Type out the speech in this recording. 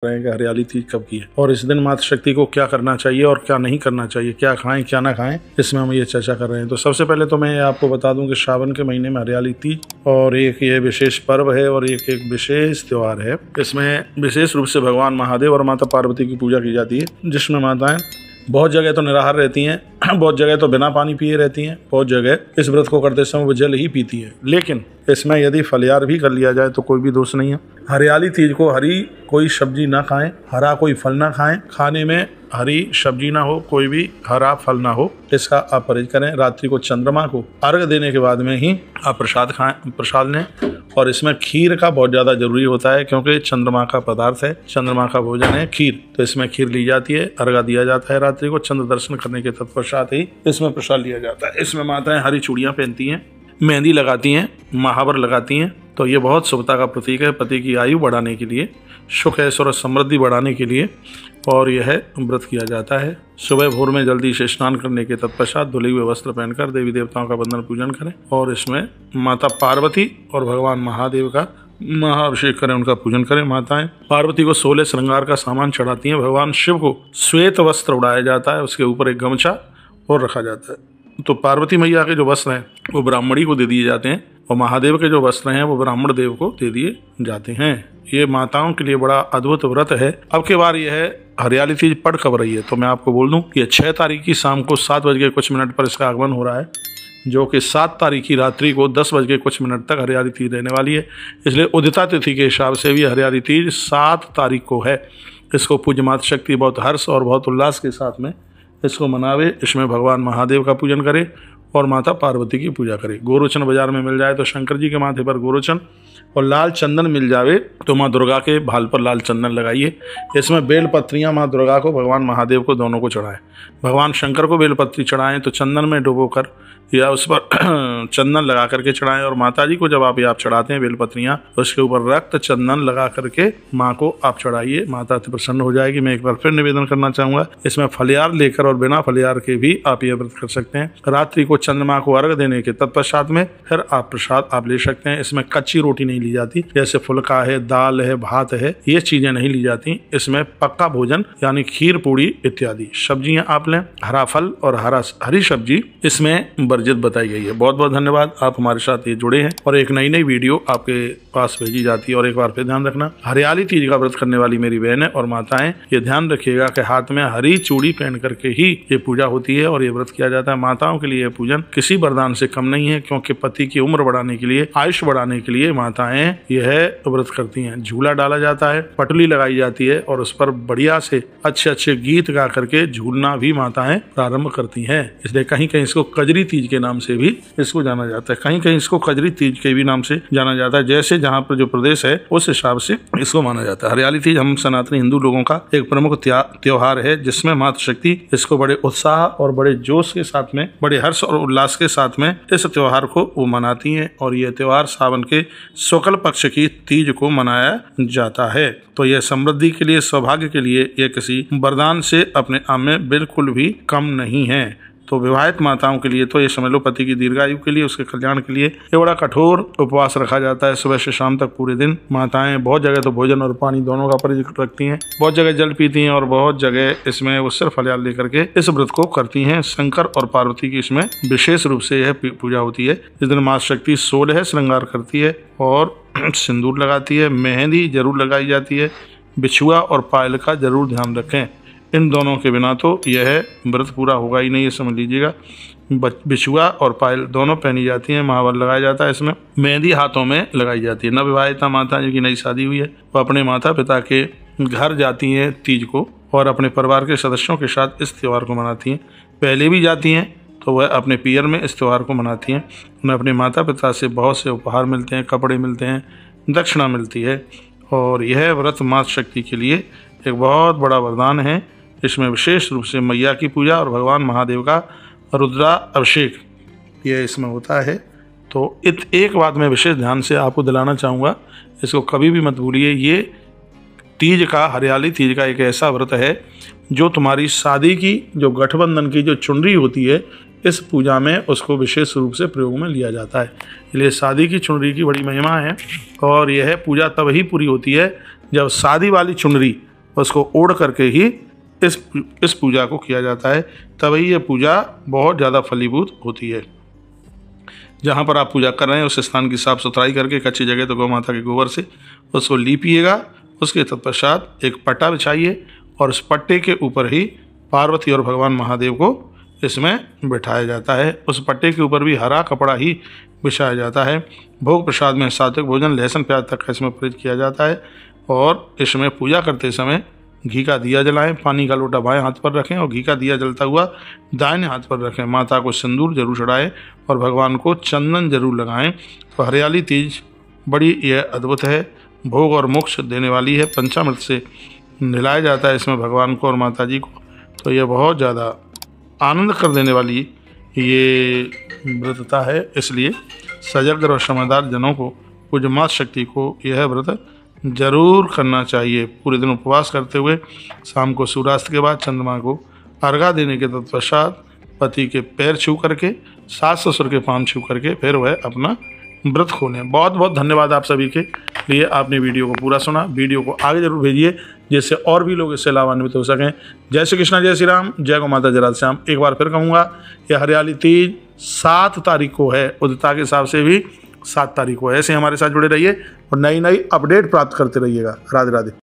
रहे हैं कि हरियाली तीज कब की है और इस दिन माता शक्ति को क्या करना चाहिए और क्या नहीं करना चाहिए, क्या खाएं क्या ना खाएं, इसमें हम ये चर्चा कर रहे हैं। तो सबसे पहले तो मैं आपको बता दूं कि श्रावण के महीने में हरियाली तीज और एक ये विशेष पर्व है और एक विशेष त्योहार है। इसमें विशेष रूप से भगवान महादेव और माता पार्वती की पूजा की जाती है, जिसमें माताएं बहुत जगह तो निराहार रहती हैं, बहुत जगह तो बिना पानी पिए रहती हैं, बहुत जगह इस व्रत को करते समय वो जल ही पीती हैं। लेकिन इसमें यदि फलियार भी कर लिया जाए तो कोई भी दोष नहीं है। हरियाली तीज को हरी कोई सब्जी ना खाएं, हरा कोई फल ना खाएं, खाने में हरी सब्जी ना हो, कोई भी हरा फल ना हो, इसका आप परहेज करें। रात्रि को चंद्रमा को अर्घ देने के बाद में ही आप प्रसाद खाएं, प्रसाद लें। और इसमें खीर का बहुत ज़्यादा जरूरी होता है क्योंकि चंद्रमा का पदार्थ है, चंद्रमा का भोजन है खीर, तो इसमें खीर ली जाती है, अर्घा दिया जाता है। रात्रि को चंद्र दर्शन करने के तत्पश्चात ही इसमें प्रसाद लिया जाता है। इसमें माताएं हरी चूड़ियाँ पहनती हैं, मेहंदी लगाती हैं, महावर लगाती हैं, तो ये बहुत शुभता का प्रतीक है। पति की आयु बढ़ाने के लिए, सुख ऐश्वर्य और समृद्धि बढ़ाने के लिए और यह व्रत किया जाता है। सुबह भोर में जल्दी से स्नान करने के तत्पश्चात धुले हुए वस्त्र पहनकर देवी देवताओं का वंदन पूजन करें और इसमें माता पार्वती और भगवान महादेव का महाअभिषेक करें, उनका पूजन करें। माताएं पार्वती को 16 श्रृंगार का सामान चढ़ाती हैं। भगवान शिव को श्वेत वस्त्र उड़ाया जाता है, उसके ऊपर एक गमछा और रखा जाता है। तो पार्वती मैया के जो वस्त्र हैं वो ब्राह्मणी को दे दिए जाते हैं और महादेव के जो वस्त्र हैं वो ब्राह्मण देव को दे दिए जाते हैं। ये माताओं के लिए बड़ा अद्भुत व्रत है। अब के बार यह है हरियाली तीज पड़ कब रही है, तो मैं आपको बोल दूं कि 6 तारीख की शाम को 7 बज के कुछ मिनट पर इसका आगमन हो रहा है, जो कि 7 तारीख की रात्रि को 10 बज के कुछ मिनट तक हरियाली तीज रहने वाली है। इसलिए उदिता तिथि के हिसाब से भी हरियाली तीज 7 तारीख को है। इसको पूज्य माता शक्ति बहुत हर्ष और बहुत उल्लास के साथ में इसको मनावे। इसमें भगवान महादेव का पूजन करे और माता पार्वती की पूजा करे। गोरोचन बाजार में मिल जाए तो शंकर जी के माथे पर गोरोचन और लाल चंदन मिल जावे तो माँ दुर्गा के भाल पर लाल चंदन लगाइए। इसमें बेलपत्रियाँ माँ दुर्गा को, भगवान महादेव को, दोनों को चढ़ाएं। भगवान शंकर को बेलपत्री चढ़ाएं तो चंदन में डुबोकर या उस पर चंदन लगा करके चढ़ाएं और माता जी को जब आप चढ़ाते हैं बेलपत्रियाँ तो उसके ऊपर रक्त चंदन लगा करके माँ को आप चढ़ाइए। माता प्रसन्न हो जाएगी। मैं एक बार फिर निवेदन करना चाहूँगा, इसमें फलियार लेकर और बिना फलियार के भी आप ये व्रत कर सकते हैं। रात्रि को चंद्रमा को अर्घ देने के तत्पश्चात में फिर आप प्रसाद आप ले सकते हैं। इसमें कच्ची रोटी नहीं ली जाती, जैसे फुल्का है, दाल है, भात है, ये चीजें नहीं ली जाती। इसमें पक्का भोजन यानी खीर, पूड़ी इत्यादि सब्जियां आप लें। हरा फल और हरी सब्जी इसमें वर्जित बताई गई है। बहुत बहुत धन्यवाद, आप हमारे साथ ये जुड़े हैं और एक नई वीडियो आपके पास भेजी जाती है। और एक बार फिर ध्यान रखना, हरियाली तीज का व्रत करने वाली मेरी बहनें और माताएं ये ध्यान रखिएगा कि हाथ में हरी चूड़ी पहन करके ही ये पूजा होती है और ये व्रत किया जाता है। माताओं के लिए पूजन किसी वरदान से कम नहीं है, क्योंकि पति की उम्र बढ़ाने के लिए, आयुष बढ़ाने के लिए माताएं यह व्रत करती हैं। झूला डाला जाता है, पटली लगाई जाती है और उस पर बढ़िया से अच्छे अच्छे गीत गा करके झूलना भी माताएं प्रारंभ करती हैं। इसलिए कहीं कहीं इसको कजरी तीज के नाम से भी इसको जाना जाता है, कहीं कहीं इसको कजरी तीज के भी नाम से जाना जाता है। जैसे जहाँ पर जो प्रदेश है उस हिसाब से इसको माना जाता है। हरियाली तीज हम सनातनी हिंदू लोगों का एक प्रमुख त्योहार है, जिसमें माता शक्ति इसको बड़े उत्साह और बड़े जोश के साथ में, बड़े हर्ष और उल्लास के साथ में इस त्योहार को वो मनाती हैं। और यह त्योहार सावन के शुक्ल पक्ष की तीज को मनाया जाता है। तो यह समृद्धि के लिए, सौभाग्य के लिए, यह किसी वरदान से अपने आप में बिल्कुल भी कम नहीं है। तो विवाहित माताओं के लिए तो ये समझ लो, पति की दीर्घायु के लिए, उसके कल्याण के लिए ये बड़ा कठोर उपवास रखा जाता है। सुबह से शाम तक पूरे दिन माताएं बहुत जगह तो भोजन और पानी दोनों का परिचय रखती हैं, बहुत जगह जल पीती हैं और बहुत जगह इसमें वो सिर्फ फलियार लेकर के इस व्रत को करती हैं। शंकर और पार्वती की इसमें विशेष रूप से यह पूजा होती है। इस दिन माता शक्ति 16 श्रृंगार करती है और सिंदूर लगाती है, मेहंदी जरूर लगाई जाती है, बिछुआ और पायल का जरूर ध्यान रखें। इन दोनों के बिना तो यह व्रत पूरा होगा ही नहीं, ये समझ लीजिएगा। बिछुआ और पायल दोनों पहनी जाती हैं, महावर लगाया जाता है। इसमें मेहंदी हाथों में लगाई जाती है। नवविवाहिता माता जिनकी नई शादी हुई है वो अपने माता पिता के घर जाती हैं तीज को और अपने परिवार के सदस्यों के साथ इस त्यौहार को मनाती हैं। पहले भी जाती हैं तो वह अपने पियर में इस त्यौहार को मनाती हैं। उन्हें अपने माता पिता से बहुत से उपहार मिलते हैं, कपड़े मिलते हैं, दक्षिणा मिलती है और यह व्रत माता शक्ति के लिए एक बहुत बड़ा वरदान है। इसमें विशेष रूप से मैया की पूजा और भगवान महादेव का रुद्रा अभिषेक ये इसमें होता है। तो एक बात मैं विशेष ध्यान से आपको दिलाना चाहूँगा, इसको कभी भी मत भूलिए। ये तीज का, हरियाली तीज का एक ऐसा व्रत है जो तुम्हारी शादी की, जो गठबंधन की जो चुनरी होती है, इस पूजा में उसको विशेष रूप से प्रयोग में लिया जाता है। इसलिए शादी की चुनरी की बड़ी महिमा है और यह पूजा तब ही पूरी होती है जब शादी वाली चुनरी उसको ओढ़ करके ही इस पूजा को किया जाता है, तभी ये पूजा बहुत ज़्यादा फलीभूत होती है। जहाँ पर आप पूजा कर रहे हैं उस स्थान की साफ सुथराई करके एक अच्छी जगह तो गौ माता के गोबर से उसको लीपिएगा। उसके तत्पश्चात एक पट्टा बिछाइए और उस पट्टे के ऊपर ही पार्वती और भगवान महादेव को इसमें बिठाया जाता है। उस पट्टे के ऊपर भी हरा कपड़ा ही बिछाया जाता है। भोग प्रसाद में सात्विक भोजन लहसुन प्याज तक का इसमें प्रयोग किया जाता है और इसमें पूजा करते समय घी का दिया जलाएं, पानी का लोटा बाएं हाथ पर रखें और घी का दिया जलता हुआ दाहिने हाथ पर रखें। माता को सिंदूर जरूर चढ़ाएं और भगवान को चंदन जरूर लगाएं। तो हरियाली तीज बड़ी यह अद्भुत है, भोग और मोक्ष देने वाली है। पंचामृत से नहलाया जाता है इसमें भगवान को और माता जी को। तो यह बहुत ज़्यादा आनंद कर देने वाली ये व्रतता है, इसलिए सजग और समझदार जनों को पूज्य माता शक्ति को यह व्रत जरूर करना चाहिए। पूरे दिन उपवास करते हुए शाम को सूर्यास्त के बाद चंद्रमा को अर्घा देने के तत्पश्चात पति के पैर छू करके, सास ससुर के पाँव छू करके फिर वह अपना व्रत खोलें। बहुत बहुत धन्यवाद आप सभी के लिए, आपने वीडियो को पूरा सुना। वीडियो को आगे जरूर भेजिए जिससे और भी लोग इससे लाभान्वित हो सकें। जय श्री कृष्णा, जय श्री राम, जय गौ माता, जय राधे श्याम। एक बार फिर कहूँगा यह हरियाली तीज 7 तारीख को है, उदिता के हिसाब से भी 7 तारीख को है। ऐसे हमारे साथ जुड़े रहिए और नई नई अपडेट प्राप्त करते रहिएगा। राधे राधे।